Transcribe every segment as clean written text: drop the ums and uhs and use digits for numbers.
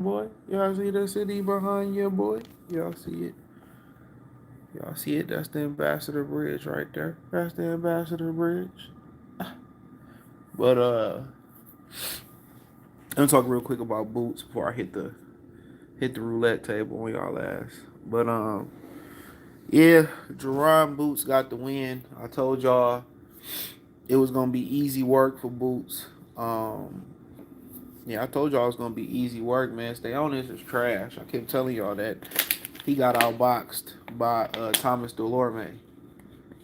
boy. Y'all see the city behind you, boy? Y'all see it? Y'all see it? That's the Ambassador Bridge right there. That's the Ambassador Bridge. But let me talk real quick about boots before I hit the roulette table on y'all ass. But yeah, Jaron Boots got the win. I told y'all it was gonna be easy work for Boots. Um, yeah, I told y'all it was gonna be easy work, man. Stanionis is trash. I kept telling y'all that. He got outboxed by Thomas Delorme.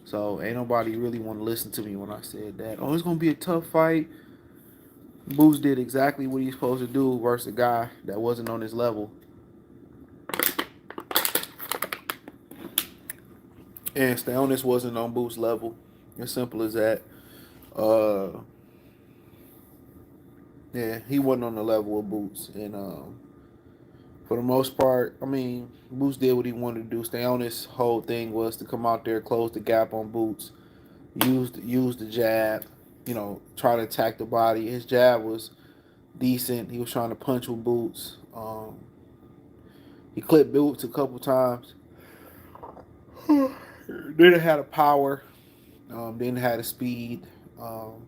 So ain't nobody really want to listen to me when I said that. Oh, it's gonna be a tough fight. Boots did exactly what he's supposed to do versus a guy that wasn't on his level. And Stanionis wasn't on Boots' level. As simple as that. Uh, yeah, he wasn't on the level of Boots. And for the most part, I mean, Boots did what he wanted to do. Stanionis' whole thing was to come out there, close the gap on Boots, use the jab, try to attack the body. His jab was decent. He was trying to punch with Boots. He clipped Boots a couple times. Didn't have the power. Didn't have the speed. Um,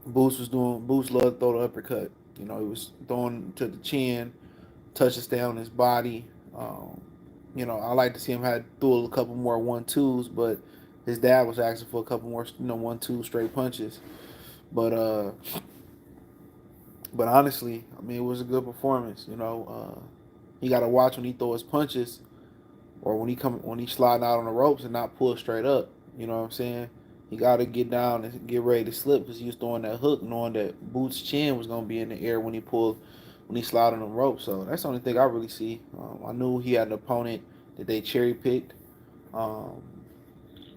Boots loved to throw the uppercut. He was throwing to the chin, touches down his body. Um, I like to see him had throw a couple more 1-2s, but his dad was asking for a couple more 1-2 straight punches. But honestly, I mean, it was a good performance. He got to watch when he throw his punches or when he sliding out on the ropes and not pull straight up. You know what I'm saying? He got to get down and get ready to slip because he was throwing that hook, knowing that Boots' chin was gonna be in the air when he slid on the rope. So that's the only thing I really see. I knew he had an opponent that they cherry picked. Um,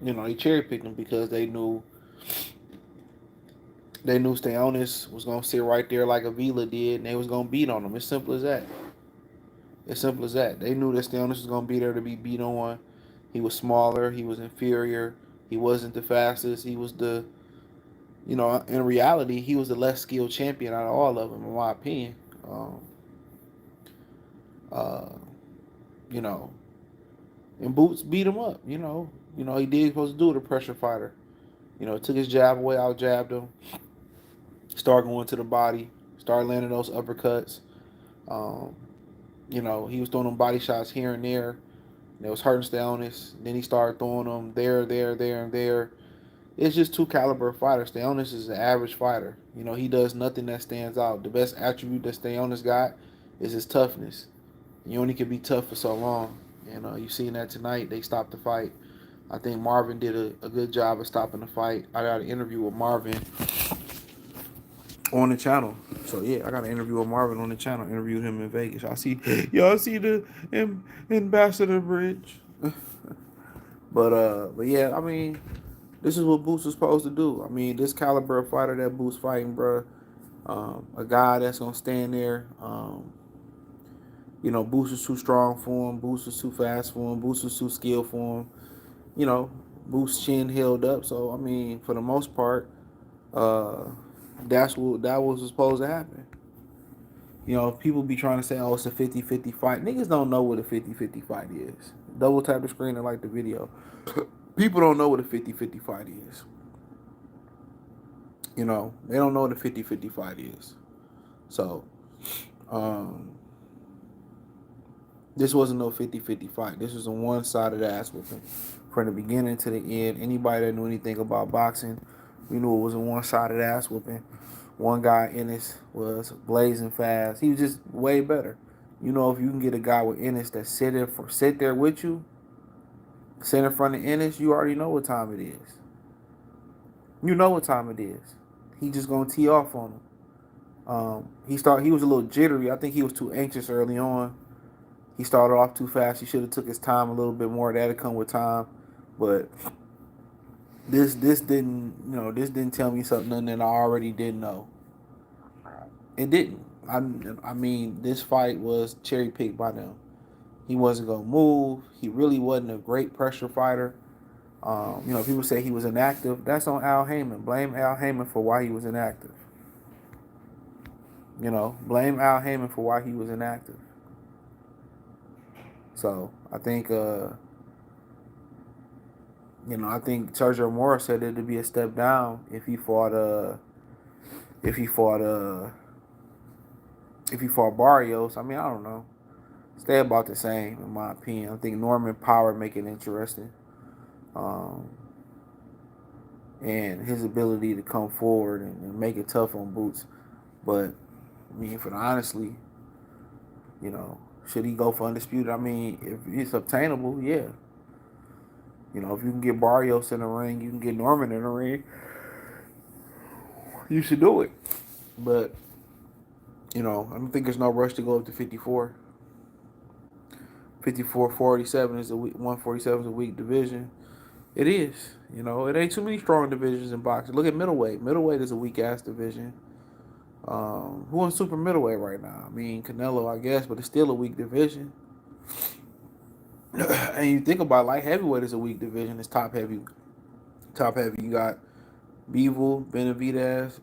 they cherry picked him because they knew Stanionis was gonna sit right there like Avila did, and they was gonna beat on him. It's simple as that. It's simple as that. They knew that Stanionis was gonna be there to be beat on. He was smaller. He was inferior. He wasn't the fastest. He was in reality, he was the less skilled champion out of all of them, in my opinion. Um, uh, you know, and Boots beat him up. He did what he was supposed to do with a pressure fighter. Took his jab away, out jabbed him, started going to the body, started landing those uppercuts. Um, he was throwing them body shots here and there. And it was hurting Stanionis. Then he started throwing them there, and there. It's just two caliber fighters. Stanionis is an average fighter. He does nothing that stands out. The best attribute that Stanionis got is his toughness. You only can be tough for so long. And you've seen that tonight. They stopped the fight. I think Marvin did a good job of stopping the fight. I got an interview with Marvin on the channel. So yeah, I got an interview with Marvin on the channel. Interviewed him in Vegas. Y'all see the Ambassador Bridge. But yeah, I mean, this is what Boots was supposed to do. I mean, this caliber of fighter that Boots fighting, bro. A guy that's gonna stand there. Boots was too strong for him. Boots was too fast for him. Boots was too skilled for him. You know, Boots' chin held up. So I mean, for the most part, uh, that was supposed to happen. People be trying to say, oh, it's a 50-50 fight. Niggas don't know what a 50-50 fight is. Double tap the screen and like the video. People don't know what a 50-50 fight is. They don't know what a 50-50 fight is. So, um, this wasn't no 50-50 fight. This was a one-sided ass whooping from the beginning to the end. Anybody that knew anything about boxing, we knew it was a one-sided ass whooping. One guy, Ennis, was blazing fast. He was just way better. If you can get a guy with Ennis that sit there with you, sit in front of Ennis, you already know what time it is. You know what time it is. He just gonna tee off on him. He was a little jittery. I think he was too anxious early on. He started off too fast. He should have took his time a little bit more. That'd come with time. But this didn't tell me something that I already didn't know. It didn't. I mean, this fight was cherry picked by them. He wasn't gonna move. He really wasn't a great pressure fighter. People say he was inactive. That's on Al Heyman. Blame Al Heyman for why he was inactive. You know, blame Al Heyman for why he was inactive. So I think, I think Sergio Mora said it'd be a step down if he fought, if he fought, if he fought Barrios. I mean, I don't know. Stay about the same, in my opinion. I think Norman Power make it interesting, um, and his ability to come forward and make it tough on Boots. But I mean, for honestly, should he go for undisputed? I mean, if it's obtainable, yeah. If you can get Barrios in the ring, you can get Norman in the ring, you should do it. But I don't think there's no rush to go up to 54. 54, 47 is 147 is a weak division. It is. It ain't too many strong divisions in boxing. Look at middleweight. Middleweight is a weak ass division. Who on super middleweight right now? I mean, Canelo, I guess, but it's still a weak division. And you think about light heavyweight is a weak division. It's top heavy. Top heavy. You got Bivol, Benavidez,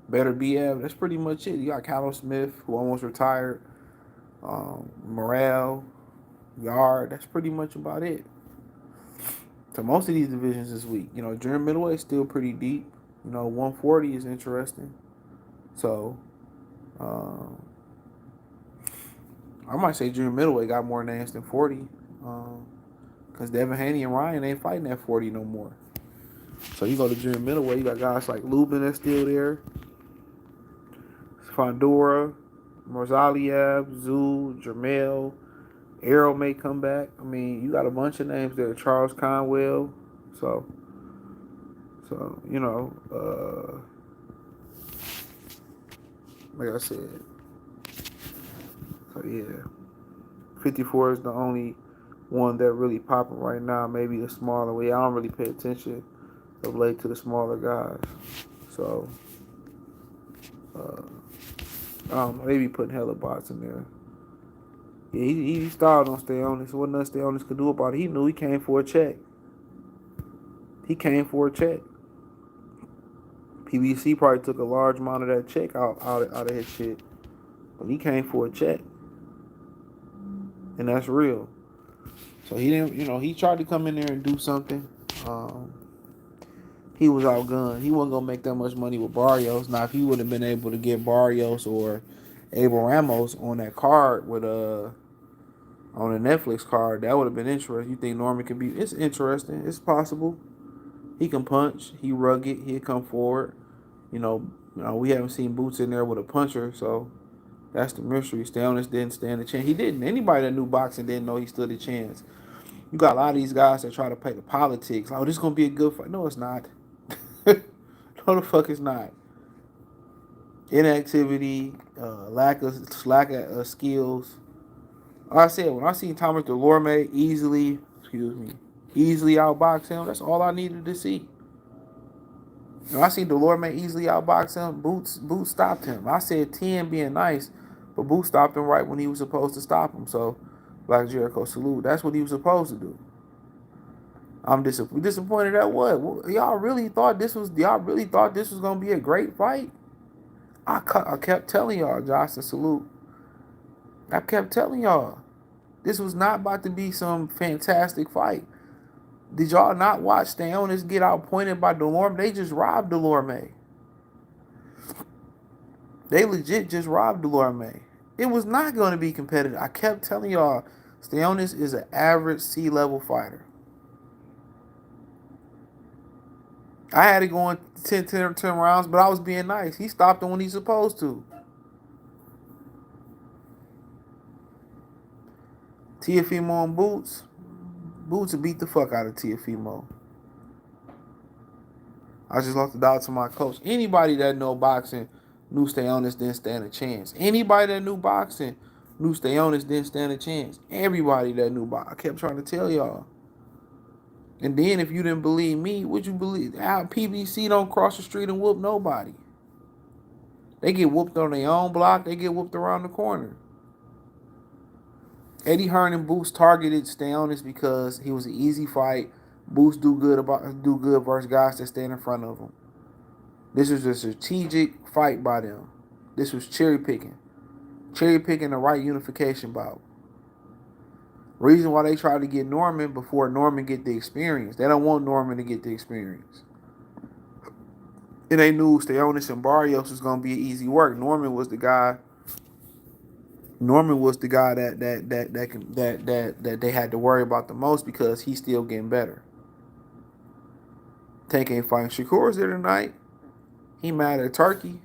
Better BF. That's pretty much it. You got Callum Smith, who almost retired. Morale, Yard. That's pretty much about it. So most of these divisions this week, junior middleweight is still pretty deep. 140 is interesting. So, I might say junior middleweight got more names than 40. Because Devin Haney and Ryan ain't fighting at 40 no more. So you go to junior middleweight, you got guys like Lubin that's still there. Fondora, Morzaliev, Zul, Jermel, Arrow may come back. I mean, you got a bunch of names there. Charles Conwell. So like I said. So yeah, 54 is the only one that really popping right now. Maybe the smaller way. I don't really pay attention of late to the smaller guys. So I don't know. They be putting hella bots in there. Yeah, he stalled on Stanionis. What nothing Stanionis could do about it. He knew he came for a check. PBC probably took a large amount of that check out of his shit. But he came for a check. And that's real. So he didn't, he tried to come in there and do something. He was outgunned. He wasn't going to make that much money with Barrios. Now, if he would have been able to get Barrios or Abel Ramos on that card with on a Netflix card, that would have been interesting. You think Norman can be? It's interesting. It's possible. He can punch. He rugged. He'll come forward. We haven't seen Boots in there with a puncher, so that's the mystery. Stanionis didn't stand a chance. He didn't. Anybody that knew boxing didn't know he stood a chance. You got a lot of these guys that try to play the politics. Like, this is going to be a good fight. No, it's not. No, the fuck it's not. Inactivity, lack of skills. Like I said, when I seen Thomas Delorme easily outbox him, that's all I needed to see. When I seen Delorme easily outbox him, Boots stopped him. I said 10 being nice, but Boots stopped him right when he was supposed to stop him. So, Black Jericho salute. That's what he was supposed to do. I'm disappointed at what? Y'all really thought this was gonna be a great fight? I kept telling y'all, Johnson salute. I kept telling y'all, this was not about to be some fantastic fight. Did y'all not watch Stanionis get outpointed by Delorme? They just robbed Delorme. They legit just robbed Delorme. It was not going to be competitive. I kept telling y'all, Stanionis is an average C-level fighter. I had it going 10 rounds, but I was being nice. He stopped him when he's supposed to. Teofimo and Boots would beat the fuck out of Teofimo. I just lost the doubt to my coach. Anybody that know boxing knew Stanionis didn't stand a chance. Anybody that knew boxing knew Stanionis didn't stand a chance. Everybody that knew boxing. I kept trying to tell y'all. And then if you didn't believe me, would you believe? How PBC don't cross the street and whoop nobody. They get whooped on their own block. They get whooped around the corner. Eddie Hearn and Boots targeted Stanionis because he was an easy fight. Boots do good versus guys that stand in front of him. This is a strategic fight by them. This was cherry picking. Cherry picking the right unification bout. Reason why they tried to get Norman before Norman get the experience. They don't want Norman to get the experience. And they knew Stanionis and Barrios was gonna be easy work. Norman was the guy. Norman was the guy that they had to worry about the most because he's still getting better. Tank ain't fighting. Shakur's there tonight. He mad at Turkey.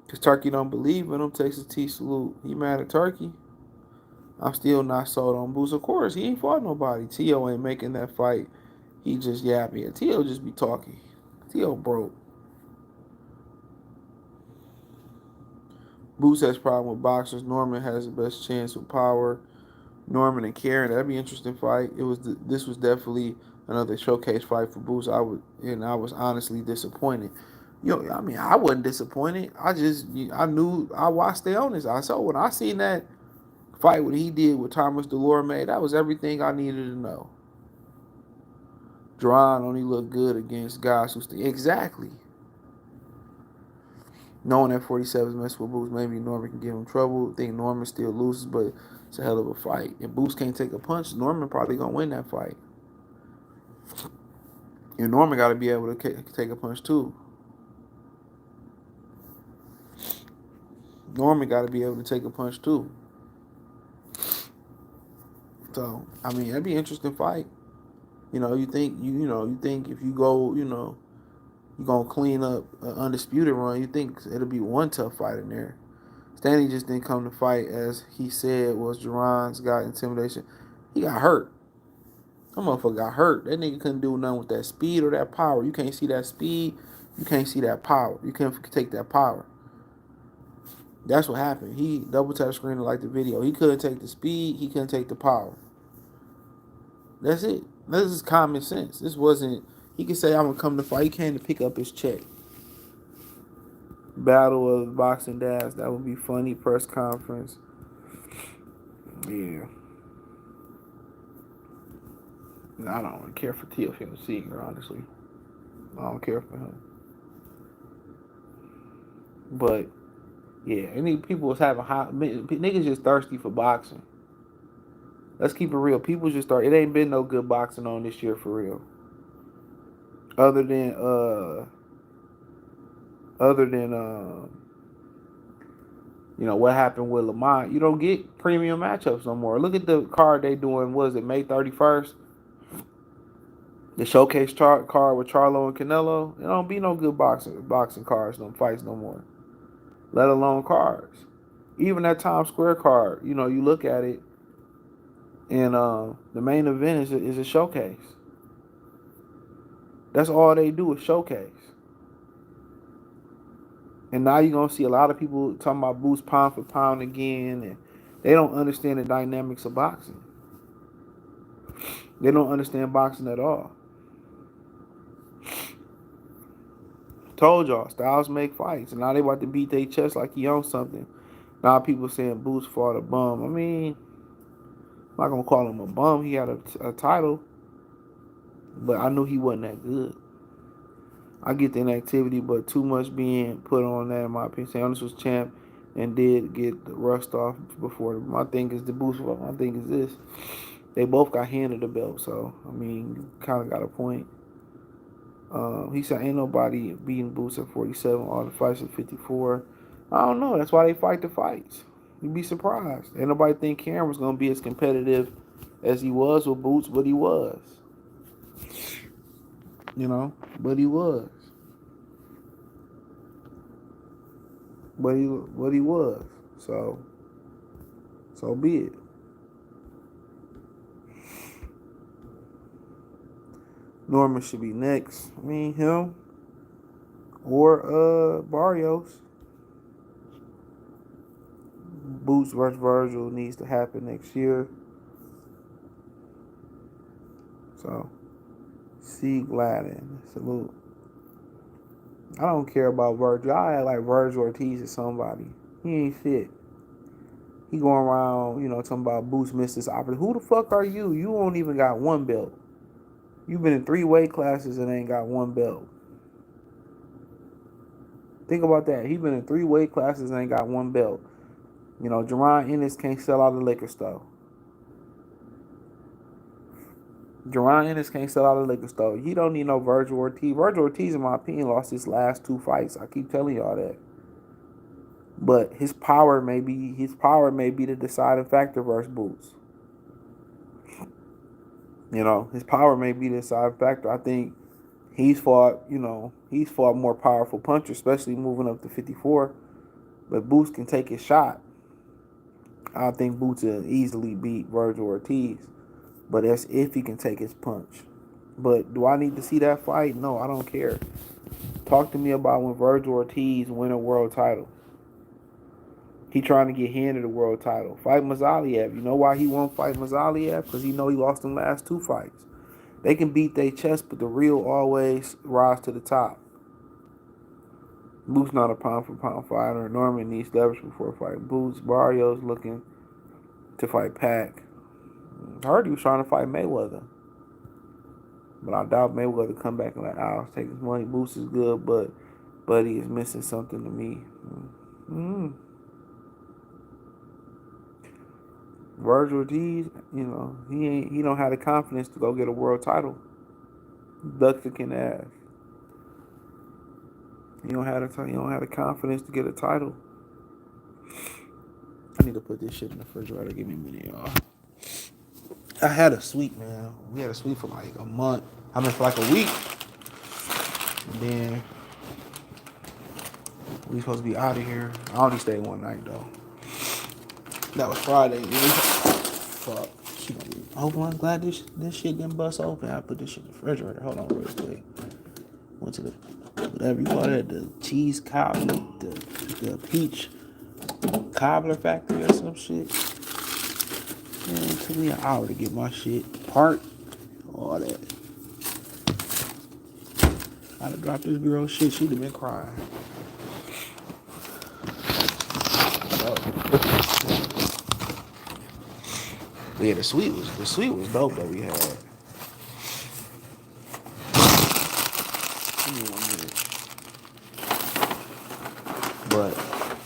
Because Turkey don't believe in him. Texas T salute. He mad at Turkey. I'm still not sold on Boots. Of course, he ain't fought nobody. T.O. ain't making that fight. He just yapping. T.O. just be talking. T.O. broke. Boots has problem with boxers. Norman has the best chance with power. Norman and Karen, that'd be an interesting fight. This was definitely another showcase fight for Boots. I was honestly disappointed. I mean, I wasn't disappointed. I knew I watched Stanionis. I saw when I seen that fight what he did with Thomas Delorme, that was everything I needed to know. Jaron only looked good against guys who exactly. Knowing that 47's mess with Boots, maybe Norman can give him trouble. I think Norman still loses, but it's a hell of a fight. If Boots can't take a punch, Norman probably gonna win that fight. And Norman got to be able to take a punch too. Norman got to be able to take a punch too. So I mean, that'd be an interesting fight. You think if you go, you're gonna clean up an undisputed run. You think it'll be one tough fight in there. Stanley just didn't come to fight as he said was Jaron's got intimidation. He got hurt. That motherfucker got hurt. That nigga couldn't do nothing with that speed or that power. You can't see that speed. You can't see that power. You can't take that power. That's what happened. He double tap screen like the video. He couldn't take the speed. He couldn't take the power. That's it. This is common sense. This wasn't. He could say I'm gonna come to fight. He came to pick up his check. Battle of boxing dads. That would be funny. Press conference. Yeah. I don't really care for TFMC, honestly. I don't care for him. But yeah, any people was having hot niggas just thirsty for boxing. Let's keep it real. People just start. It ain't been no good boxing on this year for real. Other than what happened with Lamont, you don't get premium matchups no more. Look at the card they doing. Was it May 31st? The showcase card with Charlo and Canelo. There don't be no good boxing cards, no fights no more. Let alone cards. Even that Times Square card, you look at it, and the main event is a showcase. That's all they do is showcase. And now you're going to see a lot of people talking about Boots pound for pound again, and they don't understand the dynamics of boxing. They don't understand boxing at all. Told y'all, styles make fights, and now they about to beat their chest like he owns something. Now people saying Boots fought a bum. I mean, I'm not going to call him a bum. He had a title, but I knew he wasn't that good. I get the inactivity, but too much being put on that, in my opinion. Stionis was champ and did get the rust off before. My thing is the Boots. My thing is this. They both got handed the belt, so, I mean, you kind of got a point. He said ain't nobody beating Boots at 47, all the fights at 54. I don't know. That's why they fight the fights. You'd be surprised. Ain't nobody think Cameron was going to be as competitive as he was with Boots, but he was. But he was. But he was. So be it. Norman should be next. I mean, him or Barrios. Boots versus Virgil needs to happen next year. So, C. Gladden. Salute. I don't care about Virgil. I act like Virgil Ortiz is somebody. He ain't shit. He going around, talking about Boots missed this opportunity. Who the fuck are you? You don't even got one belt. You've been in 3 weight classes and ain't got one belt. Think about that. He been in 3 weight classes and ain't got 1 belt. You know, Jaron Ennis can't sell out the liquor store. Jaron Ennis can't sell out the liquor store. He don't need no Virgil Ortiz. Virgil Ortiz, in my opinion, lost his last 2 fights. I keep telling y'all that. But his power may be the deciding factor versus Boots. You know, his power may be the deciding factor. I think he's fought more powerful punchers, especially moving up to 54. But Boots can take his shot. I think Boots will easily beat Virgil Ortiz. But that's if he can take his punch. But do I need to see that fight? No, I don't care. Talk to me about when Virgil Ortiz win a world title. He trying to get handed a world title. Fight Mazaliev. You know why he won't fight Mazaliev? Because he know he lost them last 2 fights. They can beat their chest, but the real always rise to the top. Boots not a pound for pound fighter. Norman needs leverage before fighting Boots. Barrios looking to fight Pac. I heard he was trying to fight Mayweather. But I doubt Mayweather come back and let Alex take his money. Boots is good, but Buddy is missing something to me. Virgil Ortiz, you know, he don't have the confidence to go get a world title. Ducks the kin ass. He don't have the confidence to get a title. I need to put this shit in the refrigerator. Give me a minute, y'all. I had a sweet, man. We had a sweet for like a month. I mean, for like a week. And then we supposed to be out of here. I only stayed one night though. That was Friday. Fuck. Oh, I'm glad this shit didn't bust open. I put this shit in the refrigerator. Hold on real quick. Went to the whatever you call it, the cheese cobbler, the peach cobbler factory or some shit. Man, it took me an hour to get my shit parked. All that. I'd have dropped this girl shit. She'd have been crying. Yeah, the sweet was dope that we had. Give me 1 minute. But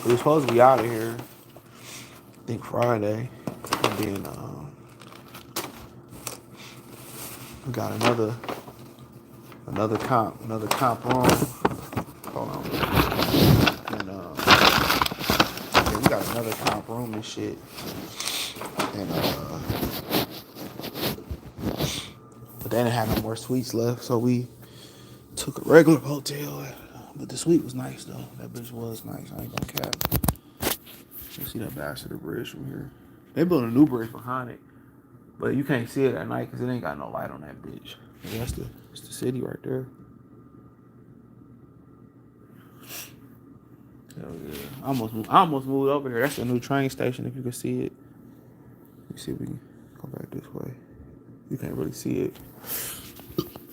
we were supposed to be out of here. I think Friday. And then we got another comp room. Hold on. And yeah, we got another comp room and shit. And but they didn't have no more suites left, so we took a regular hotel. But the suite was nice though. That bitch was nice. I ain't gonna cap. You see that bastard bridge from here? They built a new bridge behind it, but you can't see it at night because it ain't got no light on that bitch. That's the city right there. Hell yeah! I almost moved over here. That's the new train station. If you can see it, let me see if we can go back this way. You can't really see it,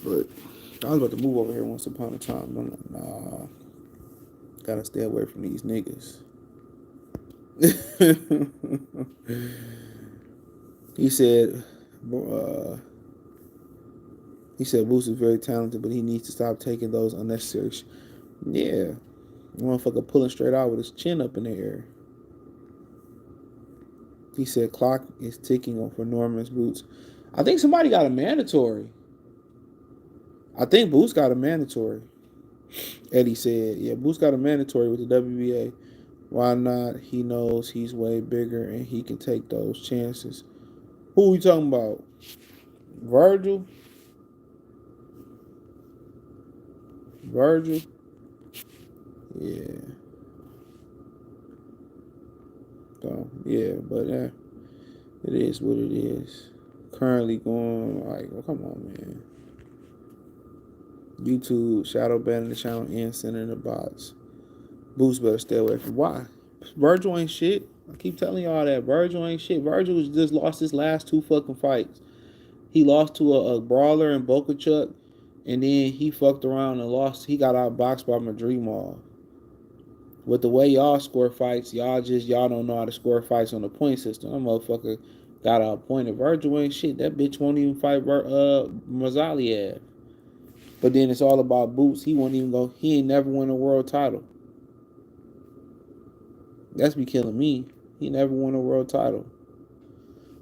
but I was about to move over here once upon a time. Nah, gotta stay away from these niggas. He said Boots is very talented, but he needs to stop taking those unnecessary Yeah. Motherfucker pulling straight out with his chin up in the air. He said clock is ticking on for Norman's Boots. I think somebody got a mandatory. I think Boots got a mandatory. Eddie said, yeah, Boots got a mandatory with the WBA. Why not? He knows he's way bigger and he can take those chances. Who are we talking about? Virgil? Yeah. So, yeah, but it is what it is. Currently going, like, well, come on, man. YouTube, shadow banning the channel, and sending the bots. Boots better stay away from. Why? Virgil ain't shit. I keep telling y'all that. Virgil ain't shit. Virgil just lost his last 2 fucking fights. He lost to a brawler in Boca Chuck, and then he fucked around and lost. He got outboxed by Madrimov. With the way y'all score fights, y'all don't know how to score fights on the point system. That motherfucker got outpointed. Virgil ain't shit. That bitch won't even fight Mazaliev. But then it's all about Boots. He won't even go. He ain't never won a world title. That's be killing me. He never won a world title.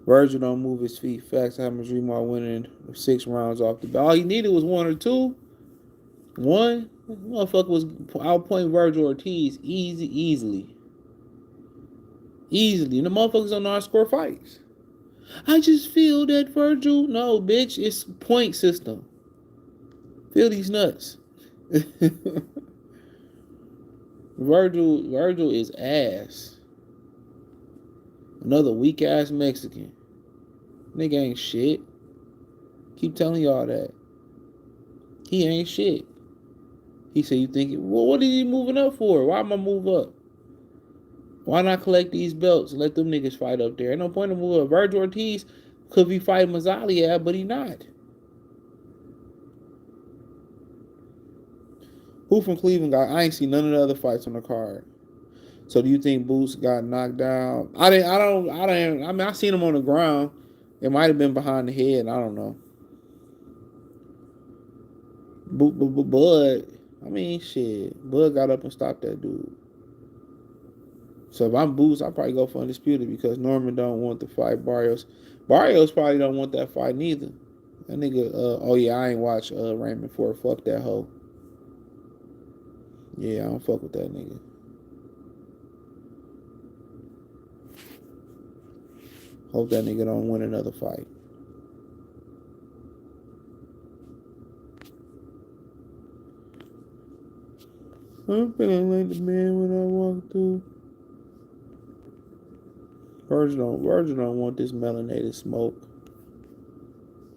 Virgil don't move his feet fast. Hammers Remar winning 6 rounds off the bat. All he needed was 1 or 2. One motherfucker was outpoint Virgil Ortiz easily. And the motherfuckers don't know how to score fights. I just feel that Virgil. No, bitch, it's point system. Feel these nuts. Virgil is ass. Another weak ass Mexican. Nigga ain't shit. Keep telling y'all that. He ain't shit. He said, you think, well, what is he moving up for? Why am I move up? Why not collect these belts and let them niggas fight up there? Ain't no point in moving up. Virgil Ortiz could be fighting Mazzaglia, but he not. Who from Cleveland got? I ain't seen none of the other fights on the card. So do you think Boots got knocked down? I mean, I seen him on the ground. It might have been behind the head. I don't know. Bud, I mean, shit. Bud got up and stopped that dude. So if I'm Boots, I probably go for undisputed because Norman don't want to fight Barrios. Barrios probably don't want that fight neither. That nigga, oh yeah, I ain't watch Raymond Ford. Fuck that hoe. Yeah, I don't fuck with that nigga. Hope that nigga don't win another fight. I'm feeling like the man when I walk through. Virgil don't want this melanated smoke.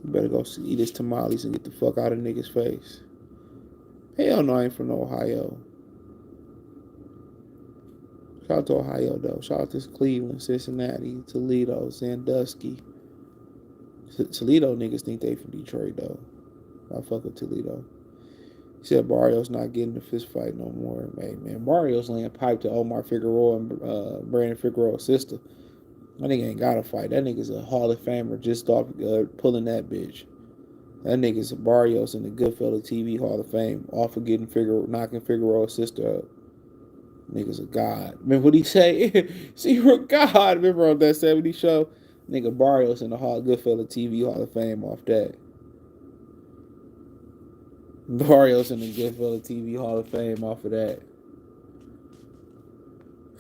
You better go eat his tamales and get the fuck out of niggas' face. Hell no, I ain't from Ohio. Shout out to Ohio, though. Shout out to Cleveland, Cincinnati, Toledo, Sandusky. Toledo niggas think they from Detroit, though. I fuck with Toledo. He said Barrios not getting the fist fight no more. Man, Barrios laying pipe to Omar Figueroa and Brandon Figueroa's sister. That nigga ain't got to fight. That nigga's a Hall of Famer just off pulling that bitch. That nigga's a Barrios in the Goodfellas TV Hall of Fame off of knocking Figueroa's sister up. Nigga's a god. Remember what he say? See, you're a god. Remember on that 70s show? Nigga Barrios in the Goodfellas TV Hall of Fame off that. Barrios in the Goodfellas TV Hall of Fame off of that.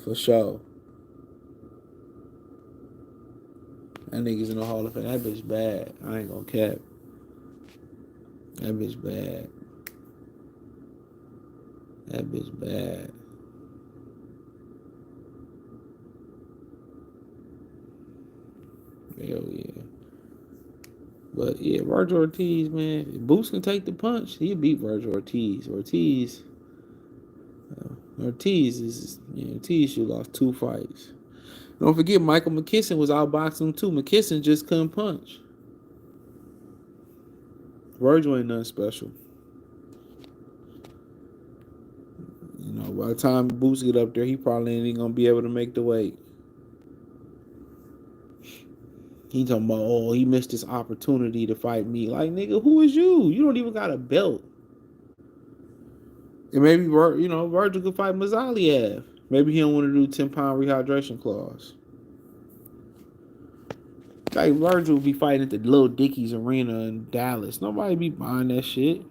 For sure. That nigga's in the Hall of Fame. That bitch bad. I ain't gonna cap. That bitch bad. That bitch bad. Hell yeah. But yeah, Virgil Ortiz, man. If Boots can take the punch, he'll beat Virgil Ortiz. Ortiz should lost 2 fights. Don't forget, Michael McKisson was outboxing him too. McKisson just couldn't punch. Virgil ain't nothing special. You know, by the time Boots get up there, he probably ain't gonna be able to make the weight. He talking about, oh, he missed this opportunity to fight me. Like, nigga, who is you? You don't even got a belt. And maybe, Virgil could fight Mazzaglia. Maybe he don't want to do 10-pound rehydration clause. Like, Virgil will be fighting at the Little Dickies Arena in Dallas. Nobody be buying that shit.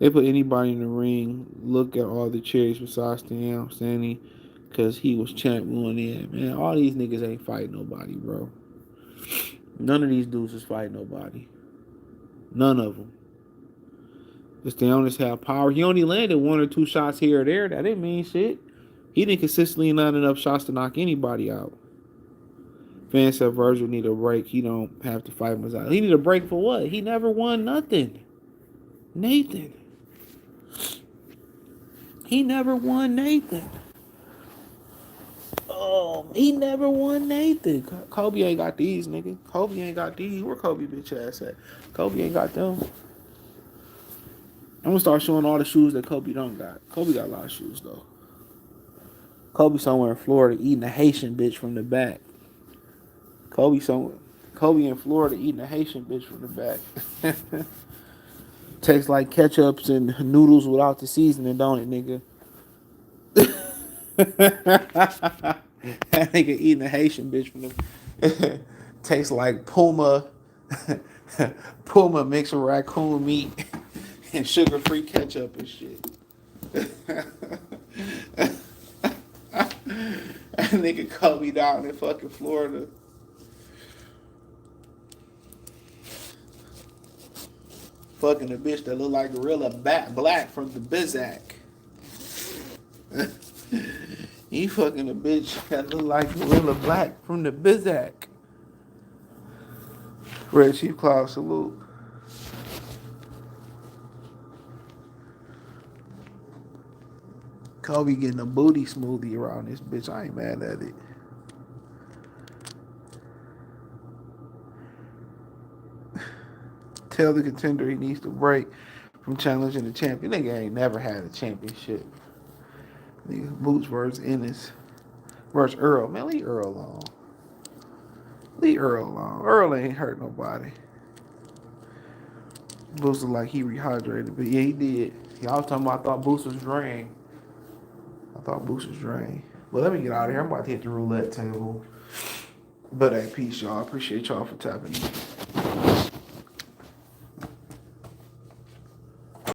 They put anybody in the ring, look at all the cherries besides Stanionis, because he was champ going in. Man, all these niggas ain't fighting nobody, bro. None of these dudes is fighting nobody. None of them. Stanionis had power. He only landed 1 or 2 shots here or there. That didn't mean shit. He didn't consistently land enough shots to knock anybody out. Fans said Virgil need a break. He don't have to fight Mazzaglia. He need a break for what? He never won nothing. Nathan. He never won Nathan. Oh, he never won Nathan. Kobe ain't got these, nigga. Kobe ain't got these. Where Kobe bitch ass at? Kobe ain't got them. I'm gonna start showing all the shoes that Kobe don't got. Kobe got a lot of shoes though. Kobe somewhere in Florida eating a Haitian bitch from the back. Kobe in Florida eating a Haitian bitch from the back. Tastes like ketchups and noodles without the seasoning, don't it, nigga? That nigga eating a Haitian bitch from the tastes like Puma, Puma mixed with raccoon meat and sugar-free ketchup and shit. That nigga cut me down in fucking Florida. Fucking a bitch that look like Gorilla Black from the Bizak. He fucking a bitch that look like Gorilla Black from the Bizak. Red Chief Cloud salute. Kobe getting a booty smoothie around this bitch. I ain't mad at it. Tell the contender he needs to break from challenging the champion. Nigga ain't never had a championship. Nigga, Boots versus Ennis versus Earl. Man, leave Earl alone. Leave Earl alone. Earl ain't hurt nobody. Boots look like he rehydrated, but yeah, he did. Y'all was talking about I thought Boots was drained. I thought Boots was drained. Well, let me get out of here. I'm about to hit the roulette table. But hey, peace, y'all. I appreciate y'all for tapping in.